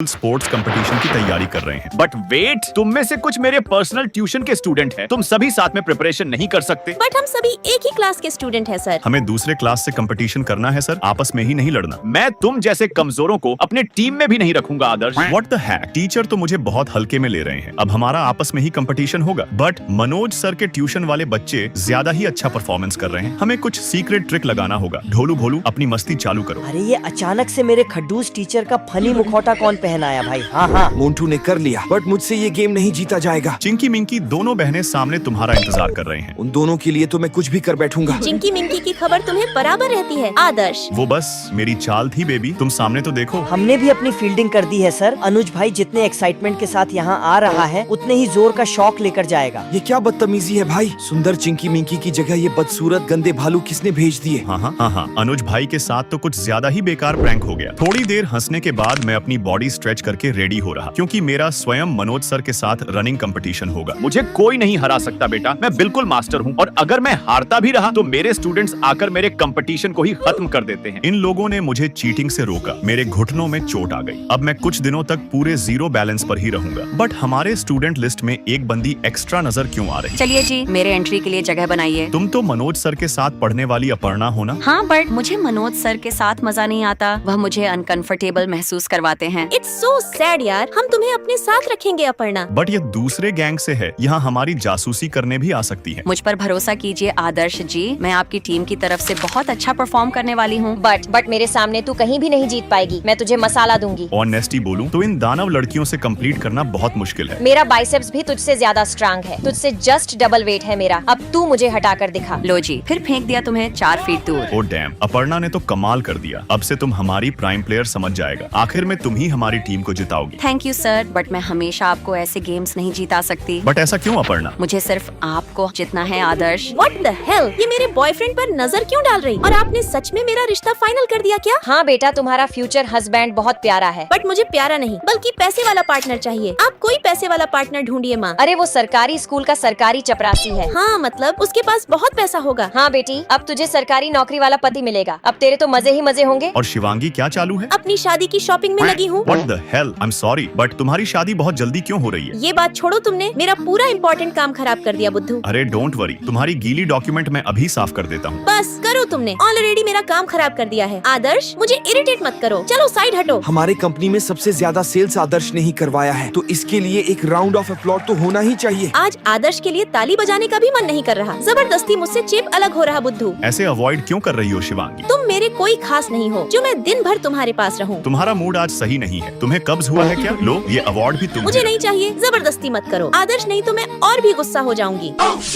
Sports competition की तैयारी कर रहे हैं। बट वेट, तुम में से कुछ मेरे पर्सनल ट्यूशन के स्टूडेंट हैं। तुम सभी साथ में प्रिपरेशन नहीं कर सकते। बट हम सभी एक ही क्लास के स्टूडेंट हैं सर। हमें दूसरे क्लास से कंपटीशन करना है सर, आपस में ही नहीं लड़ना। मैं तुम जैसे कमजोरों को अपने टीम में भी नहीं रखूंगा आदर्श। व्हाट द हैक, टीचर तो मुझे बहुत हल्के में ले रहे हैं। अब हमारा आपस में ही कंपटीशन होगा। बट मनोज सर के ट्यूशन वाले बच्चे ज्यादा ही अच्छा परफॉर्मेंस कर रहे हैं। हमें कुछ सीक्रेट ट्रिक लगाना होगा। ढोलू भोलू अपनी मस्ती चालू करो। अरे ये अचानक से मेरे खड्डूस टीचर का फनी मुखौटा कौन पहनाया भाई? हाँ हाँ, मोन्टू ने कर लिया, बट मुझसे ये गेम नहीं जीता जाएगा। चिंकी मिंकी दोनों बहनें सामने तुम्हारा इंतजार कर रहे हैं। उन दोनों के लिए तो मैं कुछ भी कर बैठूंगा। चिंकी मिंकी की खबर तुम्हें बराबर रहती है आदर्श। वो बस मेरी चाल थी बेबी, तुम सामने तो देखो। हमने भी अपनी फील्डिंग कर दी है सर। अनुज भाई जितने एक्साइटमेंट के साथ यहाँ आ रहा है उतने ही जोर का शॉक लेकर जाएगा। ये क्या बदतमीजी है भाई? सुंदर चिंकी मिंकी की जगह ये बदसूरत गंदे भालू किसने भेज दिए? हाँ, अनुज भाई के साथ तो कुछ ज्यादा ही बेकार प्रैंक हो गया। थोड़ी देर हंसने के बाद मैं अपनी बॉडी स्ट्रेच करके रेडी हो रहा, क्योंकि मेरा स्वयं मनोज सर के साथ रनिंग कंपटीशन होगा। मुझे कोई नहीं हरा सकता बेटा, मैं बिल्कुल मास्टर हूँ। और अगर मैं हारता भी रहा तो मेरे स्टूडेंट्स आकर मेरे कंपटीशन को ही खत्म कर देते हैं। इन लोगों ने मुझे चीटिंग से रोका, मेरे घुटनों में चोट आ गई। अब मैं कुछ दिनों तक पूरे जीरो बैलेंस पर ही रहूंगा। बट हमारे स्टूडेंट लिस्ट में एक बंदी एक्स्ट्रा नजर क्यों आ रही? चलिए जी, मेरे एंट्री के लिए जगह बनाइए। तुम तो मनोज सर के साथ पढ़ने वाली अपर्णा हो ना? हाँ, बट मुझे मनोज सर के साथ मजा नहीं आता। वह मुझे अनकंफर्टेबल महसूस करवाते हैं। इट्स सो सैड यार, हम तुम्हें अपने साथ रखेंगे अपर्णा। बट ये दूसरे गैंग से है, यहाँ हमारी जासूसी करने भी आ सकती है। मुझ पर भरोसा कीजिए आदर्श जी, मैं आपकी टीम की तरफ से बहुत अच्छा परफॉर्म करने वाली हूँ। बट मेरे सामने तू कहीं भी नहीं जीत पाएगी। मैं तुझे मसाला दूंगी। ऑनेस्टी बोलूं तो इन दानव लड़कियों से कंप्लीट करना बहुत मुश्किल है। मेरा बाइसेप्स भी तुझसे ज्यादा स्ट्रांग है। तुझसे जस्ट डबल वेट है मेरा। अब तू मुझे हटा कर दिखा। लो जी, फिर फेंक दिया तुम्हें 4 फीट दूर। ओ डैम, अपर्णा ने तो कमाल कर दिया। अब से तुम हमारी प्राइम प्लेयर समझ जाएगा। आखिर में तुम ही हमारी टीम को जिताओगी। थैंक यू सर, बट मैं हमेशा आपको ऐसे गेम्स नहीं जीता सकती। बट ऐसा क्यों अपर्णा? मुझे सिर्फ आपको जितना है आदर्श। What the hell? ये मेरे बॉयफ्रेंड पर नजर क्यों डाल रही? और आपने सच में मेरा रिश्ता फाइनल कर दिया क्या? हाँ बेटा, तुम्हारा फ्यूचर हस्बैंड बहुत प्यारा है। बट मुझे प्यारा नहीं बल्कि पैसे वाला पार्टनर चाहिए। आप कोई पैसे वाला पार्टनर ढूंढिए माँ। अरे वो सरकारी स्कूल का सरकारी चपरासी है। हाँ मतलब उसके पास बहुत पैसा होगा। हाँ बेटी, अब तुझे सरकारी नौकरी वाला पति मिलेगा। अब तेरे तो मजे ही मजे होंगे। और शिवांगी क्या चालू है? अपनी शादी की शॉपिंग में लगी हूँ। What the hell? I'm sorry, but तुम्हारी शादी बहुत जल्दी क्यों हो रही है? ये बात छोड़ो, तुमने मेरा पूरा इम्पोर्टेंट काम खराब कर दिया बुद्धू। अरे डोंट वरी, तुम्हारी गीली डॉक्यूमेंट मैं अभी साफ कर देता हूँ। बस करो, तुमने ऑलरेडी मेरा काम खराब कर दिया है। आदर्श मुझे इरिटेट मत करो, चलो साइड हटो। हमारे कंपनी में सबसे ज्यादा सेल्स आदर्श ने ही करवाया है, तो इसके लिए एक राउंड ऑफ अपलॉड तो होना ही चाहिए। आज आदर्श के लिए ताली बजाने का भी मन नहीं कर रहा। जबरदस्ती मुझसे चिप अलग हो रहा बुद्धू। ऐसे अवॉइड क्यों कर रही हो शिवांगी? तुम मेरे कोई खास नहीं हो जो मैं दिन भर तुम्हारे पास रहूं। तुम्हारा मूड आज सही नहीं है। तुम्हें कब्ज हुआ है क्या? लो ये अवार्ड भी तुम। मुझे नहीं चाहिए, जबरदस्ती मत करो आदर्श, नहीं तो मैं और भी गुस्सा हो जाऊंगी।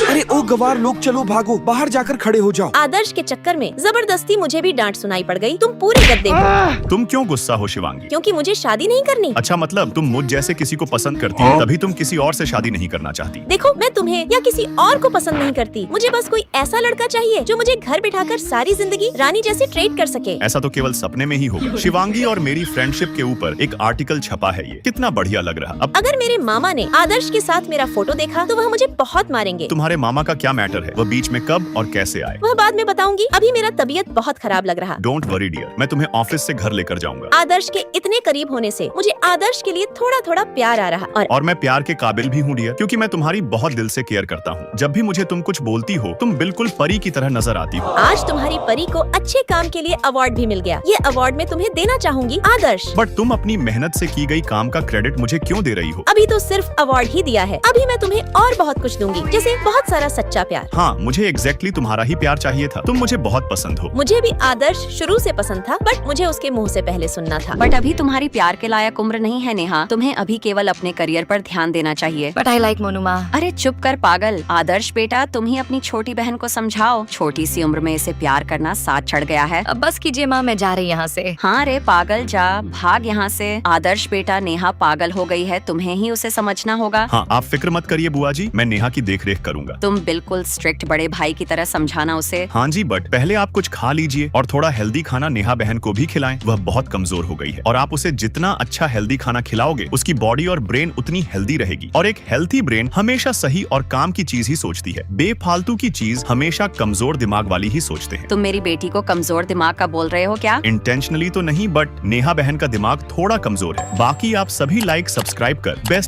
अरे ओ गवार लोग, चलो भागो, बाहर जाकर खड़े हो जाओ। आदर्श के चक्कर में जबरदस्ती मुझे भी डांट सुनाई पड़ गई। तुम पूरे गद्दे हो। तुम क्यों गुस्सा हो शिवांगी? क्योंकि मुझे शादी नहीं करनी। अच्छा, मतलब तुम मुझ जैसे किसी को पसंद करती हो, तभी तुम किसी और से शादी नहीं करना चाहती। देखो, मैं तुम्हें या किसी और को पसंद नहीं करती। मुझे बस कोई ऐसा लड़का चाहिए जो मुझे घर बिठाकर सारी जिंदगी रानी जैसे ट्रीट कर सके। ऐसा तो केवल सपने में ही होगा। शिवांगी और मेरी फ्रेंडशिप के ऊपर एक आर्टिकल छपा है, ये कितना बढ़िया लग रहा। अब अगर मेरे मामा ने आदर्श के साथ मेरा फोटो देखा तो वह मुझे बहुत मारेंगे। तुम्हारे मामा का क्या मैटर है? वह बीच में कब और कैसे आए? वह बाद में बताऊंगी। अभी मेरा तबीयत बहुत खराब लग रहा। डोंट वरी डियर, मैं तुम्हें ऑफिस से घर लेकर जाऊंगा। आदर्श के इतने करीब होने से मुझे आदर्श के लिए थोड़ा थोड़ा प्यार आ रहा। और मैं प्यार के काबिल भी हूँ डियर, क्योंकि मैं तुम्हारी बहुत दिल से केयर करता हूँ। जब भी मुझे तुम कुछ बोलती हो, तुम बिल्कुल परी की तरह नजर आती हो। आज तुम्हारी परी को अच्छे काम के लिए अवार्ड भी मिल गया। ये अवार्ड मैं तुम्हें देना चाहूंगी आदर्श। बट तुम अपनी मेहनत से की गई काम का क्रेडिट मुझे क्यों दे रही हो? अभी तो सिर्फ अवार्ड ही दिया है, अभी मैं तुम्हें और बहुत कुछ दूंगी, जैसे बहुत सारा सच्चा प्यार। हाँ, मुझे एग्जैक्टली तुम्हारा ही प्यार चाहिए था। तुम मुझे बहुत पसंद हो। मुझे भी आदर्श शुरू से पसंद था, बट मुझे उसके मुंह से पहले सुनना था। बट अभी तुम्हारी प्यार के लायक उम्र नहीं है नेहा। तुम्हें अभी केवल अपने करियर पर ध्यान देना चाहिए। बट आई लाइक मोनू माँ। अरे चुप कर पागल। आदर्श बेटा, तुम ही अपनी छोटी बहन को समझाओ। छोटी सी उम्र में इसे प्यार करना साथ चढ़ गया है। अब बस कीजिए माँ, मैं जा रही यहाँ से। हाँ रे पागल, जा भाग यहाँ से। आदर्श बेटा, नेहा पागल हो गई है, तुम्हें ही उसे समझना होगा। हाँ, आप फिक्र मत करिए बुआ जी, मैं नेहा की देख रेख करूंगा। तुम बिल्कुल स्ट्रिक्ट बड़े भाई की तरह समझाना उसे। हाँ जी, बट पहले आप कुछ खा लीजिए और थोड़ा हेल्दी खाना नेहा बहन को भी खिलाएं। वह बहुत कमजोर हो गई है और आप उसे जितना अच्छा हेल्दी खाना खिलाओगे, उसकी बॉडी और ब्रेन उतनी हेल्दी रहेगी। और एक हेल्थी ब्रेन हमेशा सही और काम की चीज ही सोचती है। बेफालतू की चीज हमेशा कमजोर दिमाग वाली ही सोचते हैं। तुम मेरी बेटी को कमजोर दिमाग का बोल रहे हो क्या? इंटेंशनली तो नहीं, बट नेहा बहन का दिमाग थोड़ा थोड़ा कमजोर है। बाकी आप सभी लाइक सब्सक्राइब कर बेस्ट